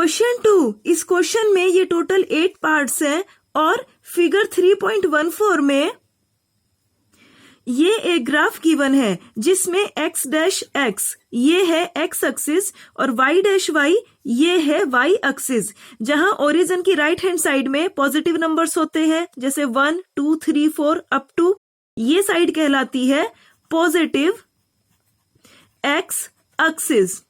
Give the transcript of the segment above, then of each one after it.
Question 2, इस question में ये टोटल 8 पार्ट्स हैं और फिगर 3.14 में ये एक ग्राफ गिवन है जिसमें x डैश x ये है x एक्सिस और y डैश y ये है y एक्सिस, जहां ओरिजिन की राइट हैंड साइड में पॉजिटिव नंबर्स होते हैं जैसे 1, 2, 3, 4 अप टू, ये साइड कहलाती है पॉजिटिव x एक्सिस।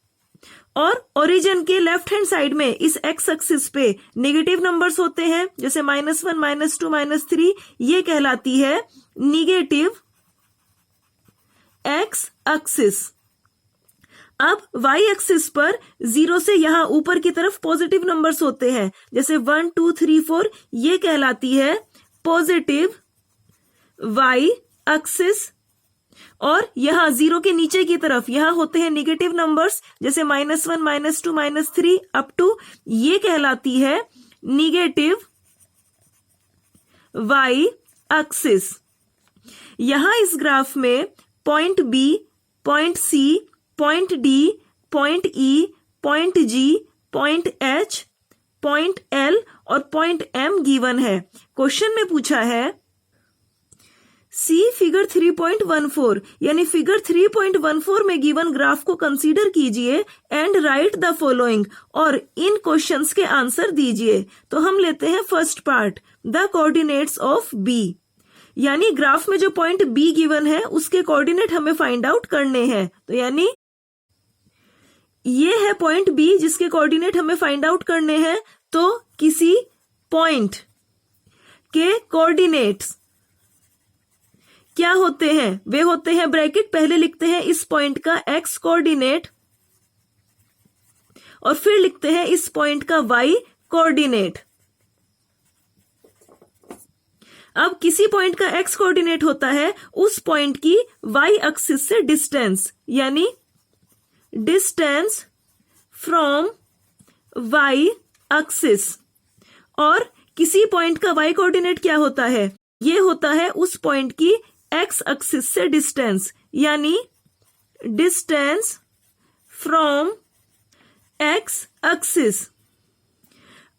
और ओरिजिन के लेफ्ट हैंड साइड में इस x एक्सिस पे नेगेटिव नंबर्स होते हैं जैसे -1, -2, -3, ये कहलाती है निगेटिव x एक्सिस। अब y एक्सिस पर 0 से यहां ऊपर की तरफ पॉजिटिव नंबर्स होते हैं जैसे 1, 2, 3, 4, ये कहलाती है पॉजिटिव y एक्सिस। और यहां 0 के नीचे की तरफ यहां होते हैं निगेटिव नंबर्स जैसे -1, -2, -3 अप टू, ये कहलाती है निगेटिव y एक्सिस। यहां इस ग्राफ में point B, point C, point D, point E, point G, point H, point L और पॉइंट M गिवन है। क्वेश्चन में पूछा है सी फिगर 3.14, यानी फिगर 3.14 में गिवन ग्राफ को कंसीडर कीजिए एंड राइट द फॉलोइंग, और इन क्वेश्चंस के आंसर दीजिए। तो हम लेते हैं first part, the coordinates of B, यानी ग्राफ में जो पॉइंट बी गिवन है उसके कोऑर्डिनेट हमें फाइंड आउट करने हैं। तो यानी ये है पॉइंट बी जिसके कोऑर्डिनेट हमें फाइंड आउट करने हैं। तो किसी पॉइंट के कोऑर्डिनेट्स क्या होते हैं? वे होते हैं ब्रैकेट, पहले लिखते हैं इस पॉइंट का एक्स कोऑर्डिनेट और फिर लिखते हैं इस पॉइंट का वाई कोऑर्डिनेट। अब किसी पॉइंट का एक्स कोऑर्डिनेट होता है उस पॉइंट की वाई एक्सिस से डिस्टेंस, यानी डिस्टेंस फ्रॉम वाई एक्सिस। और किसी पॉइंट का वाई कोऑर्डिनेट क्या होता है? ये होता है उस पॉइंट की एक्स एक्सिस से डिस्टेंस, यानी डिस्टेंस फ्रॉम एक्स एक्सिस।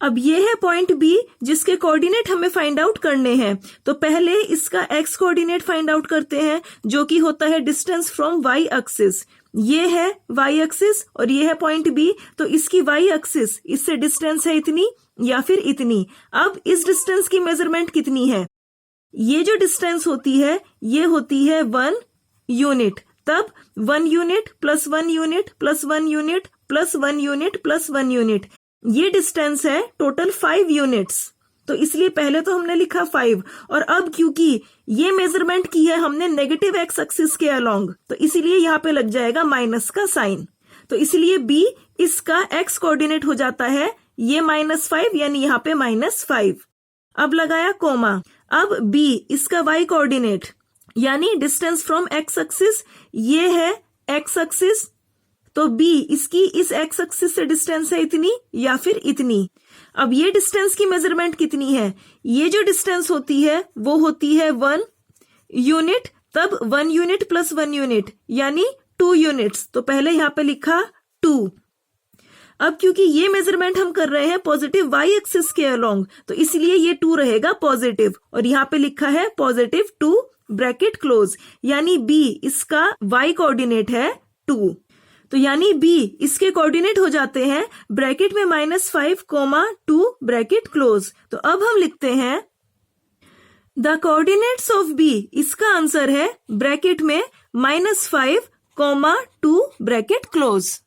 अब ये है पॉइंट बी जिसके कोऑर्डिनेट हमें फाइंड आउट करने हैं। तो पहले इसका एक्स कोऑर्डिनेट फाइंड आउट करते हैं जो कि होता है डिस्टेंस फ्रॉम वाई एक्सिस। ये है वाई एक्सिस और ये है पॉइंट बी, तो इसकी वाई एक्सिस इससे डिस्टेंस है इतनी या फिर इतनी। अब इस डिस्टेंस की मेजरमेंट कितनी है? ये जो डिस्टेंस होती है ये होती है 1 यूनिट। तब 1 unit plus 1 unit plus 1 unit plus 1 unit plus 1 unit, ये डिस्टेंस है टोटल 5 यूनिट्स। तो इसलिए पहले तो हमने लिखा 5, और अब क्योंकि ये मेजरमेंट की है हमने नेगेटिव एक्स एक्सिस के अलोंग, तो इसीलिए यहाँ पे लग जाएगा माइनस का साइन। तो इसलिए बी इसका एक्स कोऑर्डिनेट हो जाता है ये -5, यानी यहाँ पे -5। अब लगाया कोमा। अब बी इसका वाई कोऑर्डिनेट, यानी डिस्टेंस फ्रॉम एक्स एक्सिस, ये है एक्स एक्सिस। तो बी इसकी इस एक्स एक्सिस से डिस्टेंस है इतनी या फिर इतनी। अब ये डिस्टेंस की मेजरमेंट कितनी है? ये जो डिस्टेंस होती है वो होती है 1 यूनिट। तब 1 यूनिट प्लस 1 यूनिट यानी 2 यूनिट्स। तो पहले यहाँ पे लिखा 2। अब क्योंकि ये मेजरमेंट हम कर रहे हैं पॉजिटिव वाई एक्सिस के अलोंग, तो इसलिए ये 2 रहेगा पॉजिटिव, और यहाँ पे लिखा है पॉजिटिव 2 ब्रैकेट क्लोज, यानी बी इसका वाई कोऑर्डिनेट है 2। तो यानी बी इसके कोऑर्डिनेट हो जाते हैं ब्रैकेट में -5, 2 ब्रैकेट क्लोज। तो अब हम लिखते हैं द कोऑर्डिनेट्स ऑफ बी, इसका आंसर है ब्रैकेट में -5, 2 ब्रैकेट क्लोज।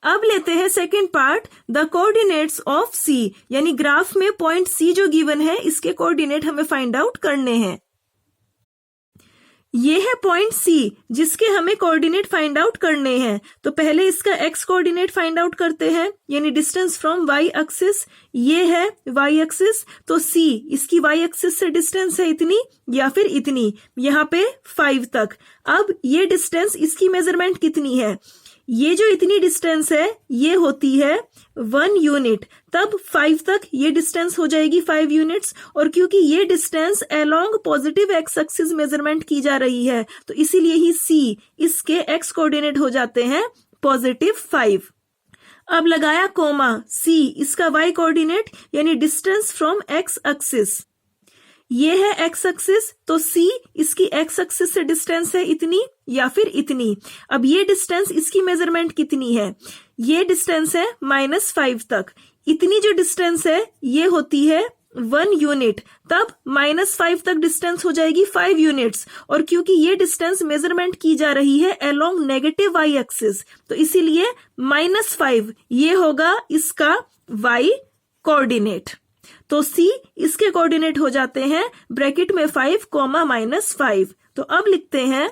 अब लेते हैं second part, the coordinates of C, यानी ग्राफ में पॉइंट सी जो गिवन है इसके कोऑर्डिनेट हमें फाइंड आउट करने हैं। ये है पॉइंट सी जिसके हमें कोऑर्डिनेट फाइंड आउट करने हैं। तो पहले इसका एक्स कोऑर्डिनेट फाइंड आउट करते हैं, यानी डिस्टेंस फ्रॉम वाई एक्सिस, ये है वाई एक्सिस। तो सी इसकी वाई एक्सिस से डिस्टेंस है इतनी या फिर इतनी, यहाँ पे 5 तक। अब ये डिस्टेंस इसकी मेजरमेंट कितनी है? ये जो इतनी डिस्टेंस है ये होती है 1 यूनिट। तब 5 तक ये डिस्टेंस हो जाएगी 5 यूनिट्स, और क्योंकि ये distance along positive x axis measurement की जा रही है तो इसीलिए ही सी इसके एक्स कोऑर्डिनेट हो जाते हैं +5। अब लगाया कोमा, सी इसका वाई कोऑर्डिनेट यानी डिस्टेंस फ्रॉम एक्स एक्सिस। ये है एक्स एक्सिस, तो सी इसकी एक्स एक्सिस से डिस्टेंस है इतनी या फिर इतनी। अब ये डिस्टेंस इसकी मेजरमेंट कितनी है, ये डिस्टेंस है -5 तक। इतनी जो डिस्टेंस है ये होती है 1 यूनिट, तब -5 तक डिस्टेंस हो जाएगी 5 यूनिट्स। और क्योंकि ये डिस्टेंस मेजरमेंट की जा रही है अलोंग नेगेटिव वाई एक्सिस, तो इसीलिए -5 ये होगा इसका वाई कोऑर्डिनेट। तो सी इसके कोऑर्डिनेट हो जाते हैं ब्रैकेट में 5, -5। तो अब लिखते हैं,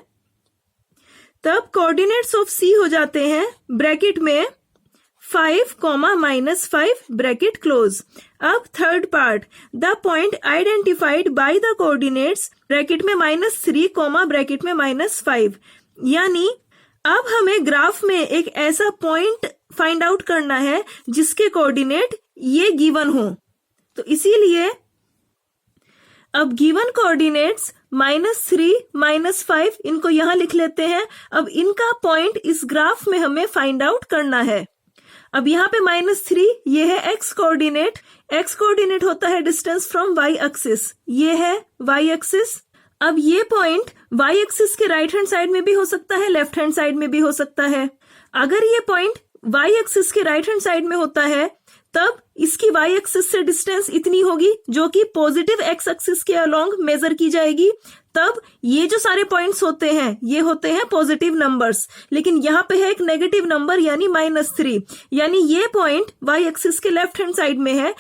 तब कोऑर्डिनेट्स ऑफ सी हो जाते हैं ब्रैकेट में 5, -5 ब्रैकेट क्लोज। अब third part, the point identified by the coordinates bracket में -3, ब्रैकेट में -5। यानी अब हमें ग्राफ में एक ऐसा पॉइंट फाइंड आउट करना है जिसके कोऑर्डिनेट ये गिवन हो। तो इसीलिए अब गिवन कोऑर्डिनेट्स -3, -5 इनको यहां लिख लेते हैं। अब इनका पॉइंट इस ग्राफ में हमें फाइंड आउट करना है। अब यहाँ पे -3 ये है एक्स कोऑर्डिनेट, एक्स कोऑर्डिनेट होता है डिस्टेंस फ्रॉम वाई एक्सिस, ये है वाई एक्सिस। अब ये पॉइंट वाई एक्सिस के राइट हैंड साइड में भी हो सकता है, लेफ्ट हैंड साइड में भी हो सकता है। अगर ये पॉइंट वाई एक्सिस के राइट हैंड साइड में होता है तब इसकी वाई एक्सिस से डिस्टेंस इतनी होगी जो कि पॉजिटिव एक्स एक्सिस के अलोंग मेजर की जाएगी। तब ये जो सारे पॉइंट्स होते हैं ये होते हैं पॉजिटिव नंबर्स, लेकिन यहाँ पे है एक नेगेटिव नंबर यानी -3, यानी ये पॉइंट वाई एक्सिस के लेफ्ट हैंड साइड में है।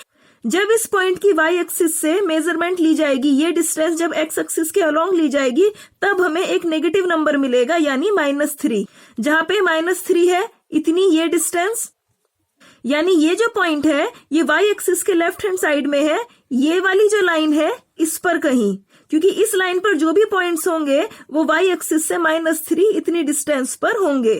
जब इस पॉइंट की वाई एक्सिस से मेजरमेंट ली जाएगी, ये डिस्टेंस जब एक्स एक्सिस के अलोंग ली जाएगी तब हमें एक नेगेटिव नंबर मिलेगा यानी -3। जहां पे -3 है इतनी ये डिस्टेंस, यानी ये जो पॉइंट है ये वाई एक्सिस के लेफ्ट हैंड साइड में है। ये वाली जो लाइन है इस पर कहीं, क्योंकि इस लाइन पर जो भी पॉइंट्स होंगे वो वाई एक्सिस से -3 इतनी डिस्टेंस पर होंगे।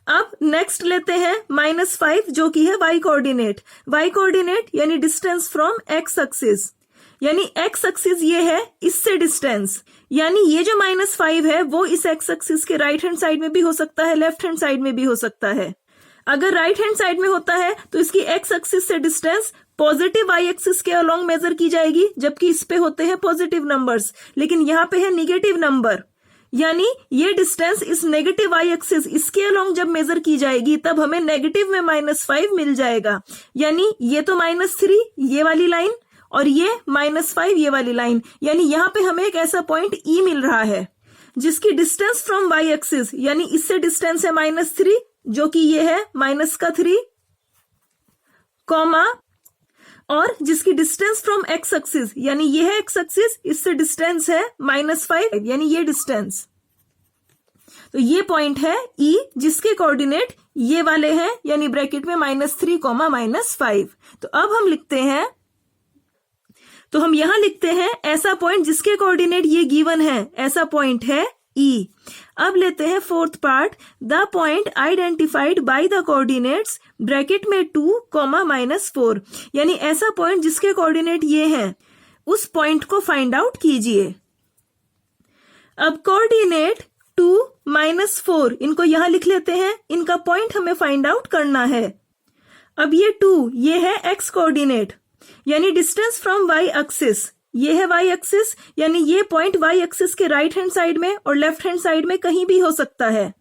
अब नेक्स्ट लेते हैं -5 जो कि है वाई कोऑर्डिनेट। वाई कोऑर्डिनेट यानी डिस्टेंस फ्रॉम एक्स एक्सिस, यानी एक्स एक्सिस ये है, इससे डिस्टेंस, यानी ये जो -5 है वो इस एक्स एक्सिस के राइट हैंड साइड में भी हो सकता है, लेफ्ट हैंड साइड में भी हो सकता है। अगर राइट हैंड साइड में होता है तो इसकी एक्स एक्सिस से डिस्टेंस पॉजिटिव वाई एक्सिस के अलोंग मेजर की जाएगी, जबकि इस पे होते हैं पॉजिटिव नंबर्स, लेकिन यहाँ पे है निगेटिव नंबर, यानी ये डिस्टेंस इस नेगेटिव वाई एक्सिस इसके अलोंग जब मेजर की जाएगी तब हमें नेगेटिव में -5 मिल जाएगा। यानी ये तो -3 ये वाली लाइन और ये -5 ये वाली लाइन, यानी यहाँ पे हमें एक ऐसा पॉइंट ई मिल रहा है जिसकी डिस्टेंस फ्रॉम वाई एक्सिस यानी इससे डिस्टेंस है -3 जो कि ये है -3, कॉमा, और जिसकी डिस्टेंस फ्रॉम एक्स एक्सिस यानी ये है एक्स एक्सिस, इससे डिस्टेंस है -5 यानी ये डिस्टेंस। तो ये पॉइंट है ई जिसके कोऑर्डिनेट ये वाले हैं यानी ब्रैकेट में -3, -5। तो अब हम लिखते हैं, तो हम यहां लिखते हैं ऐसा पॉइंट जिसके कोऑर्डिनेट ये गिवन है, ऐसा पॉइंट है ई। अब लेते हैं fourth part, the point identified by the coordinates bracket में 2, -4, यानी ऐसा पॉइंट जिसके कोऑर्डिनेट ये हैं, उस पॉइंट को फाइंड आउट कीजिए। अब कोऑर्डिनेट 2, -4 इनको यहां लिख लेते हैं, इनका पॉइंट हमें फाइंड आउट करना है। अब ये 2 ये है एक्स कोऑर्डिनेट यानी डिस्टेंस फ्रॉम वाई एक्सिस, ये है वाई एक्सिस, यानी ये पॉइंट वाई एक्सिस के राइट हैंड साइड में और लेफ्ट हैंड साइड में कहीं भी हो सकता है।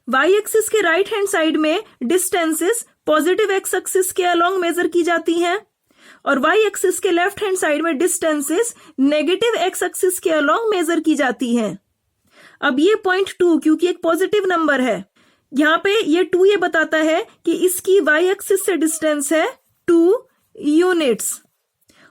वाई एक्सिस के राइट हैंड साइड में डिस्टेंसेस पॉजिटिव एक्स एक्सिस के अलोंग मेजर की जाती हैं और वाई एक्सिस के लेफ्ट हैंड साइड में डिस्टेंसेस नेगेटिव एक्स एक्सिस के अलोंग मेजर की जाती हैं। अब ये पॉइंट 2 क्योंकि एक पॉजिटिव नंबर है, यहाँ पे ये 2 ये बताता है कि इसकी वाई एक्सिस से डिस्टेंस है 2 यूनिट्स,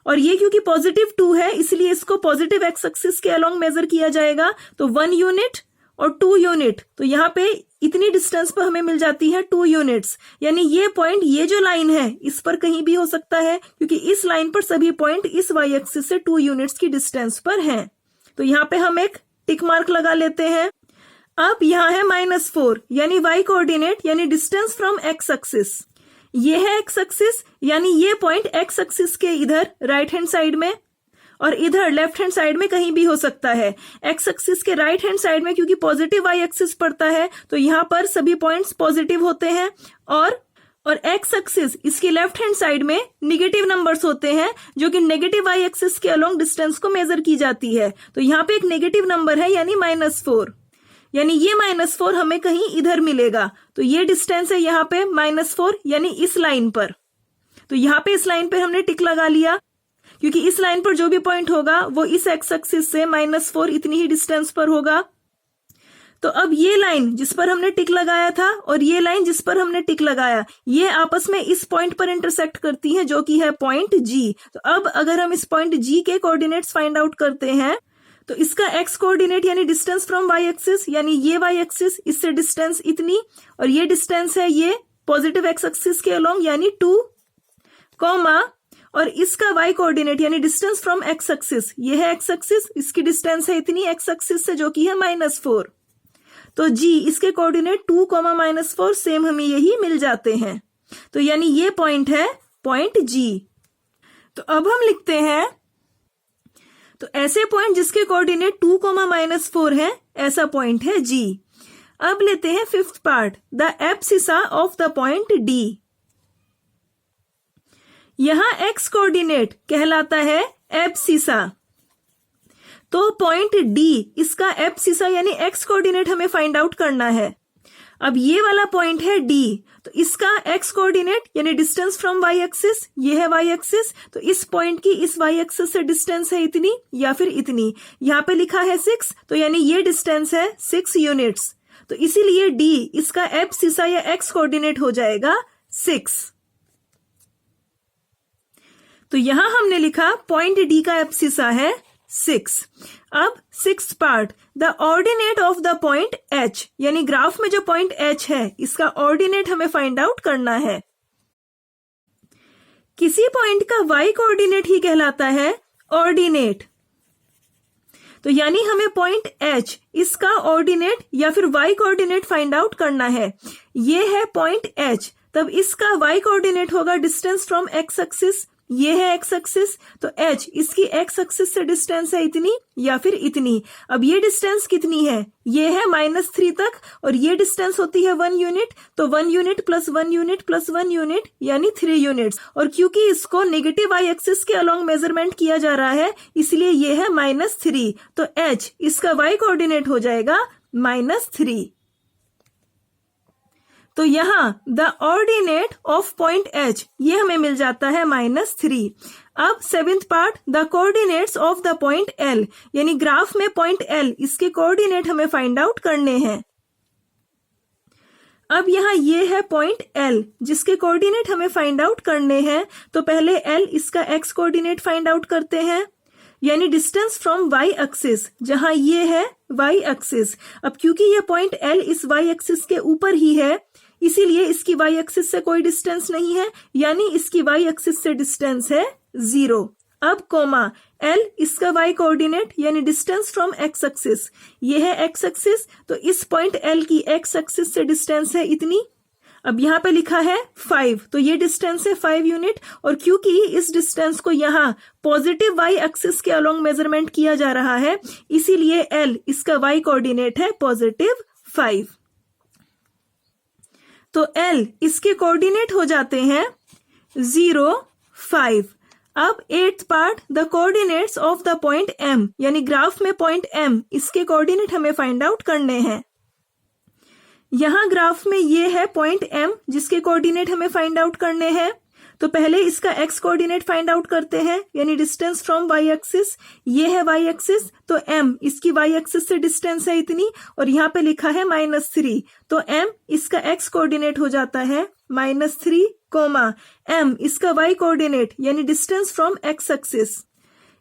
और ये क्योंकि पॉजिटिव 2 है इसलिए इसको पॉजिटिव एक्स एक्सिस के अलोंग मेजर किया जाएगा। तो 1 यूनिट और 2 यूनिट, तो यहाँ पे इतनी डिस्टेंस पर हमें मिल जाती है 2 यूनिट्स, यानी ये पॉइंट ये जो लाइन है इस पर कहीं भी हो सकता है क्योंकि इस लाइन पर सभी पॉइंट इस वाई एक्सिस से 2 यूनिट्स की डिस्टेंस पर हैं। तो यहाँ पे हम एक टिक मार्क लगा लेते हैं। अब यहाँ है -4 यानी वाई कोऑर्डिनेट यानी डिस्टेंस फ्रॉम एक्स एक्सिस, ये है एक्स एक्सिस, यानी ये पॉइंट एक्स एक्सिस के इधर राइट हैंड साइड में और इधर लेफ्ट हैंड साइड में कहीं भी हो सकता है। एक्स एक्सिस के राइट हैंड साइड में क्योंकि पॉजिटिव वाई एक्सिस पड़ता है तो यहाँ पर सभी पॉइंट्स पॉजिटिव होते हैं और और एक्स एक्सिस इसकी लेफ्ट हैंड साइड में नेगेटिव नंबर्स होते हैं जो कि नेगेटिव वाई एक्सिस के अलोंग डिस्टेंस को मेजर की जाती है। तो यहाँ पे एक नेगेटिव नंबर है यानी -4, यानी ये -4 हमें कहीं इधर मिलेगा। तो ये डिस्टेंस है यहाँ पे -4 यानी इस लाइन पर। तो यहाँ पे इस लाइन पे हमने टिक लगा लिया क्योंकि इस लाइन पर जो भी पॉइंट होगा वो इस एक्स एक्सिस से -4 इतनी ही डिस्टेंस पर होगा। तो अब ये लाइन जिस पर हमने टिक लगाया था और ये लाइन जिस पर हमने टिक लगाया, ये आपस में इस पॉइंट पर इंटरसेक्ट करती हैं जो कि है पॉइंट जी। तो अब अगर हम इस पॉइंट जी के कोऑर्डिनेट्स फाइंड आउट करते हैं तो इसका एक्स कोऑर्डिनेट यानी डिस्टेंस फ्रॉम वाई एक्सिस, यानी ये वाई एक्सिस इससे डिस्टेंस इतनी, और ये डिस्टेंस है ये पॉजिटिव एक्स एक्सिस के अलोंग यानी 2, कॉमा, और इसका y कोऑर्डिनेट यानी डिस्टेंस फ्रॉम एक्स एक्सिस, ये है एक्स एक्सिस, इसकी डिस्टेंस है इतनी एक्स एक्सिस से जो कि है -4। तो g इसके कोऑर्डिनेट 2, -4 सेम हमें यही मिल जाते हैं। तो यानी ये पॉइंट है पॉइंट g। तो अब हम लिखते हैं, तो ऐसे पॉइंट जिसके कोऑर्डिनेट 2, -4 है, ऐसा पॉइंट है g। अब लेते हैं fifth part, the abscissa of the point d। यहां एक्स कोऑर्डिनेट कहलाता है एब्सिसा। तो पॉइंट डी इसका एब्सिसा यानी एक्स कोऑर्डिनेट हमें फाइंड आउट करना है। अब ये वाला पॉइंट है डी, तो इसका एक्स कोऑर्डिनेट यानी डिस्टेंस फ्रॉम वाई एक्सिस, ये है वाई एक्सिस, तो इस पॉइंट की इस वाई एक्सिस से डिस्टेंस है इतनी या फिर इतनी। यहाँ पे लिखा है 6, तो यानी ये डिस्टेंस है 6 यूनिट्स। तो इसीलिए डी इसका एब्सिसा या एक्स कोऑर्डिनेट हो जाएगा 6। तो यहां हमने लिखा पॉइंट डी का एब्सिसा है 6। अब sixth part, the ordinate of the point H, यानी ग्राफ में जो पॉइंट एच है इसका ऑर्डिनेट हमें फाइंड आउट करना है। किसी पॉइंट का वाई कोऑर्डिनेट ही कहलाता है ऑर्डिनेट। तो यानी हमें पॉइंट एच इसका ऑर्डिनेट या फिर वाई कोऑर्डिनेट फाइंड आउट करना है। ये है पॉइंट एच, तब इसका वाई कोऑर्डिनेट होगा डिस्टेंस फ्रॉम एक्स एक्सिस, ये है एक्स एक्सिस, तो h इसकी एक्स एक्सिस से डिस्टेंस है इतनी या फिर इतनी। अब ये डिस्टेंस कितनी है, ये है -3 तक, और ये डिस्टेंस होती है 1 यूनिट, तो 1 unit plus 1 unit plus 1 unit यानी 3 यूनिट्स। और क्योंकि इसको नेगेटिव वाई एक्सिस के अलोंग मेजरमेंट किया जा रहा है इसलिए ये है -3, तो h इसका वाई कोऑर्डिनेट हो जाएगा -3। तो यहां the ordinate of point H ये हमें मिल जाता है -3। अब seventh part, the coordinates of the point L, यानी ग्राफ में पॉइंट एल इसके कोऑर्डिनेट हमें फाइंड आउट करने हैं। अब यहाँ ये है पॉइंट एल जिसके कोऑर्डिनेट हमें फाइंड आउट करने हैं। तो पहले एल इसका एक्स कोऑर्डिनेट फाइंड आउट करते हैं, यानी डिस्टेंस फ्रॉम वाई एक्सिस, जहां ये है वाई एक्सिस। अब क्योंकि ये पॉइंट एल इस वाई एक्सिस के ऊपर ही है इसीलिए इसकी वाई एक्सिस से कोई डिस्टेंस नहीं है, यानी इसकी वाई एक्सिस से डिस्टेंस है 0। अब कोमा एल इसका वाई कोऑर्डिनेट यानी डिस्टेंस फ्रॉम एक्स एक्सिस, ये है एक्स एक्सिस, तो इस पॉइंट एल की एक्स एक्सिस से डिस्टेंस है इतनी। अब यहाँ पे लिखा है 5, तो ये डिस्टेंस है 5 यूनिट, और क्योंकि इस डिस्टेंस को यहाँ पॉजिटिव वाई एक्सिस के अलोंग मेजरमेंट किया जा रहा है इसीलिए एल इसका वाई कोऑर्डिनेट है +5। तो L इसके कोऑर्डिनेट हो जाते हैं 0, 5। अब 8th part, the coordinates of the point M, यानी ग्राफ में पॉइंट M इसके कोऑर्डिनेट हमें फाइंड आउट करने हैं। यहां ग्राफ में ये है पॉइंट M जिसके कोऑर्डिनेट हमें फाइंड आउट करने हैं। तो पहले इसका x कोऑर्डिनेट फाइंड आउट करते हैं, यानी डिस्टेंस फ्रॉम y एक्सिस, ये है y एक्सिस, तो m इसकी y एक्सिस से डिस्टेंस है इतनी, और यहाँ पे लिखा है -3, तो m इसका x कोऑर्डिनेट हो जाता है -3, m इसका y कोऑर्डिनेट यानी डिस्टेंस फ्रॉम x एक्सिस,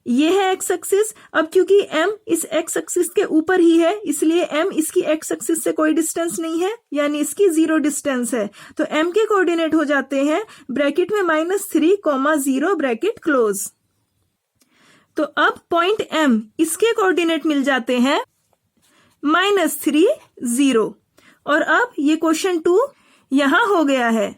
ये है एक्स एक्सिस। अब क्योंकि m इस एक्स एक्सिस के ऊपर ही है इसलिए m इसकी एक्स एक्सिस से कोई डिस्टेंस नहीं है, यानी इसकी 0 डिस्टेंस है। तो m के कोऑर्डिनेट हो जाते हैं ब्रैकेट में -3, 0 ब्रैकेट क्लोज। तो अब पॉइंट m इसके कोऑर्डिनेट मिल जाते हैं -3, 0। और अब ये क्वेश्चन 2 यहां हो गया है।